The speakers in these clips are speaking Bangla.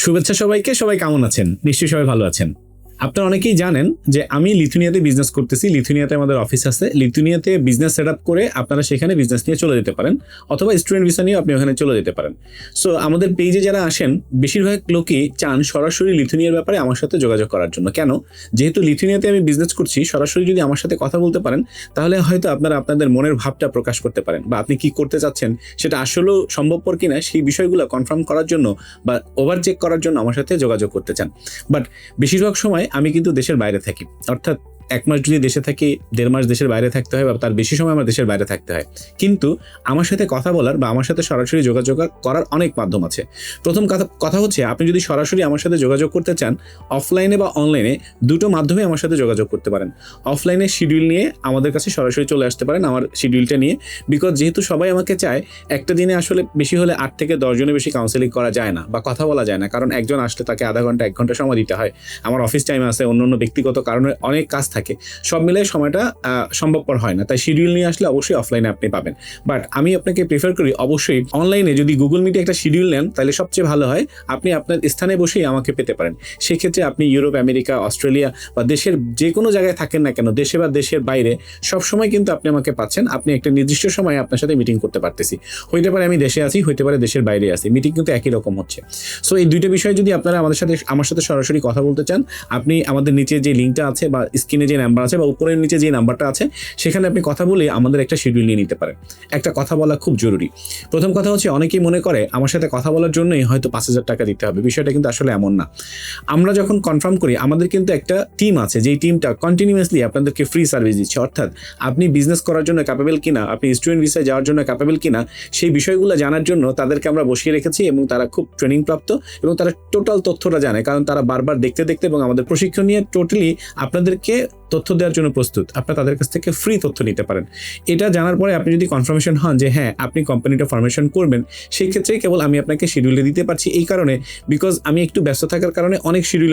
শুভেচ্ছা সবাইকে। সবাই কেমন আছেন? নিশ্চয়ই সবাই ভালো আছেন। আপনারা অনেকেই জানেন যে আমি লিথুনিয়াতে বিজনেস করতেছি। লিথুনিয়াতে আমাদের অফিস আছে। লিথুনিয়াতে বিজনেস সেট আপ করে আপনারা সেখানে বিজনেস নিয়ে চলে যেতে পারেন, অথবা স্টুডেন্ট ভিসা নিয়ে আপনি ওখানে চলে যেতে পারেন। সো আমাদের পেজে যারা আসেন বেশিরভাগ লোকই চান সরাসরি লিথুনিয়ার ব্যাপারে আমার সাথে যোগাযোগ করার জন্য। কেন? যেহেতু লিথুনিয়াতে আমি বিজনেস করছি, সরাসরি যদি আমার সাথে কথা বলতে পারেন তাহলে হয়তো আপনারা আপনাদের মনের ভাবটা প্রকাশ করতে পারেন, বা আপনি কি করতে চাচ্ছেন সেটা আসলেও সম্ভবপর কিনা সেই বিষয়গুলো কনফার্ম করার জন্য বা ওভার চেক করার জন্য আমার সাথে যোগাযোগ করতে চান। বাট বেশিরভাগ সময় আমি কিন্তু দেশের বাইরে থাকি, অর্থাৎ 1 মাস যদি দেশে থাকি 1.5 মাস দেশের বাইরে থাকতে হয়, বা তার বেশি সময় আমার দেশের বাইরে থাকতে হয়। কিন্তু আমার সাথে কথা বলার বা আমার সাথে সরাসরি যোগাযোগ করার অনেক মাধ্যম আছে। প্রথম কথা হচ্ছে, আপনি যদি সরাসরি আমার সাথে যোগাযোগ করতে চান অফলাইনে বা অনলাইনে, দুটো মাধ্যমে আমার সাথে যোগাযোগ করতে পারেন। অফলাইনে শিডিউল নিয়ে আমাদের কাছে সরাসরি চলে আসতে পারেন আমার শিডিউলটা নিয়ে, বিকজ যেহেতু সবাই আমাকে চায়, একটা দিনে আসলে বেশি হলে 8 থেকে 10 জনের বেশি কাউন্সেলিং করা যায় না বা কথা বলা যায় না, কারণ একজন আসলে তাকে আধা ঘন্টা 1 ঘন্টা সময় দিতে হয়। আমার অফিস টাইম আছে, অন্য ব্যক্তিগত কারণে অনেক কাজ থাকে, সব মিলে সময়টা সম্ভবপর হয় না। তাই শিডিউল নিয়ে আসলে অবশ্যই অফলাইনে আপনি পাবেন। বাট আমি আপনাকে প্রিফার করি অবশ্যই অনলাইনে যদি গুগল মিটে একটা শিডিউল নেন তাহলে সবচেয়ে ভালো হয়। আপনি আপনার স্থানে বসেই আমাকে পেতে পারেন। সেক্ষেত্রে আপনি ইউরোপ, আমেরিকা, অস্ট্রেলিয়া বা দেশের যে কোনো জায়গায় থাকেন না কেন, দেশে বা দেশের বাইরে, সব সময় কিন্তু আপনি আমাকে পাচ্ছেন। আপনি একটা নির্দিষ্ট সময়ে আপনার সাথে মিটিং করতে পারতেছি। হইতে পারে আমি দেশে আছি, হইতে পারে দেশের বাইরে আছি, মিটিং কিন্তু একই রকম হচ্ছে। সো এই দুইটা বিষয় যদি আপনারা আমার সাথে সরাসরি কথা বলতে চান, আপনি আমাদের নিচে যে লিঙ্কটা আছে বা স্ক্রিনে যে নাম্বার আছে বা উপরের নিচে যে নাম্বারটা আছে সেখানে আপনি কথা বলে আমাদের একটা শিডিউল নিয়ে নিতে পারেন। একটা কথা বলা খুব জরুরি। প্রথম কথা হচ্ছে, অনেকেই মনে করে আমার সাথে কথা বলার জন্যই হয়তো 5,000 টাকা দিতে হবে। বিষয়টা কিন্তু আসলে এমন না। আমরা যখন কনফার্ম করি, আমাদের কিন্তু একটা টিম আছে, যেই টিমটা কন্টিনিউয়াসলি আপনাদেরকে ফ্রি সার্ভিস দিচ্ছে। অর্থাৎ আপনি বিজনেস করার জন্য ক্যাপেবল কিনা, আপনি স্টুডেন্ট ভিসায় যাওয়ার জন্য ক্যাপেবল কিনা, সেই বিষয়গুলো জানার জন্য তাদেরকে আমরা বসিয়ে রেখেছি, এবং তারা খুব ট্রেনিং প্রাপ্ত এবং তারা টোটাল তথ্যটা জানে, কারণ তারা বারবার দেখতে এবং আমাদের প্রশিক্ষণ নিয়ে টোটালি আপনাদেরকে তথ্য দেওয়ার জন্য প্রস্তুত। আপনারা তাদের কাছ থেকে ফ্রি তথ্য নিতে পারেন। এটা জানার পরে আপনি যদি কনফার্মেশন হন যে হ্যাঁ আপনি কোম্পানিটা ফরমেশন করবেন, সেই ক্ষেত্রে কেবল আমি আপনাকে শিডিউলে দিতে পারছি এই কারণে, বিকজ আমি একটু ব্যস্ত থাকার কারণে অনেক শিডিউল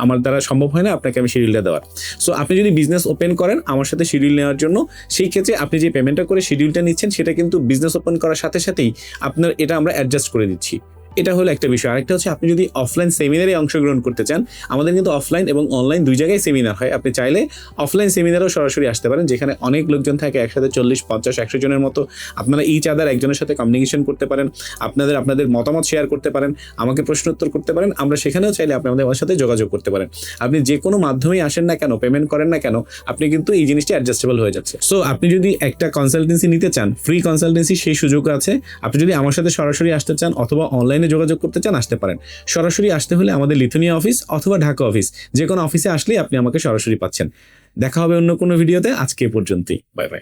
আমার দ্বারা সম্ভব হয় না আপনাকে আমি শিডিউলটা দেওয়ার। সো আপনি যদি বিজনেস ওপেন করেন আমার সাথে শিডিউল নেওয়ার জন্য, সেই ক্ষেত্রে আপনি যে পেমেন্টটা করে শিডিউলটা নিচ্ছেন সেটা কিন্তু বিজনেস ওপেন করার সাথে সাথেই আপনার এটা আমরা অ্যাডজাস্ট করে দিচ্ছি। এটা হলো একটা বিষয়। আরেকটা হচ্ছে, আপনি যদি অফলাইন সেমিনারে অংশগ্রহণ করতে চান, আমাদের কিন্তু অফলাইন এবং অনলাইন দুই জায়গায় সেমিনার হয়। আপনি চাইলে অফলাইন সেমিনারেও সরাসরি আসতে পারেন, যেখানে অনেক লোকজন থাকে, একসাথে 40, 50, 100 জনের মতো। আপনারা ইচ আদার একজনের সাথে কমিউনিকেশন করতে পারেন, আপনাদের মতামত শেয়ার করতে পারেন, আমাকে প্রশ্ন উত্তর করতে পারেন। আমরা সেখানেও চাইলে আপনি আমাদের সাথে যোগাযোগ করতে পারেন। আপনি যে কোনো মাধ্যমেই আসেন না কেন, পেমেন্ট করেন না কেন, আপনি কিন্তু এই জিনিসটি অ্যাডজাস্টেবল হয়ে যাচ্ছে। সো আপনি যদি একটা কনসালটেন্সি নিতে চান, ফ্রি কনসালটেন্সি, সেই সুযোগ আছে। আপনি যদি আমার সাথে সরাসরি আসতে চান অথবা অনলাইনে যোগাযোগ করতে চান, আসতে পারেন। সরাসরি আসতে হলে আমাদের লিথুনিয়া অফিস অথবা ঢাকা অফিস, যে কোনো অফিসে আসলেই আপনি আমাকে সরাসরি পাচ্ছেন। দেখা হবে অন্য কোনো ভিডিওতে। আজকে এ পর্যন্তই। Bye bye.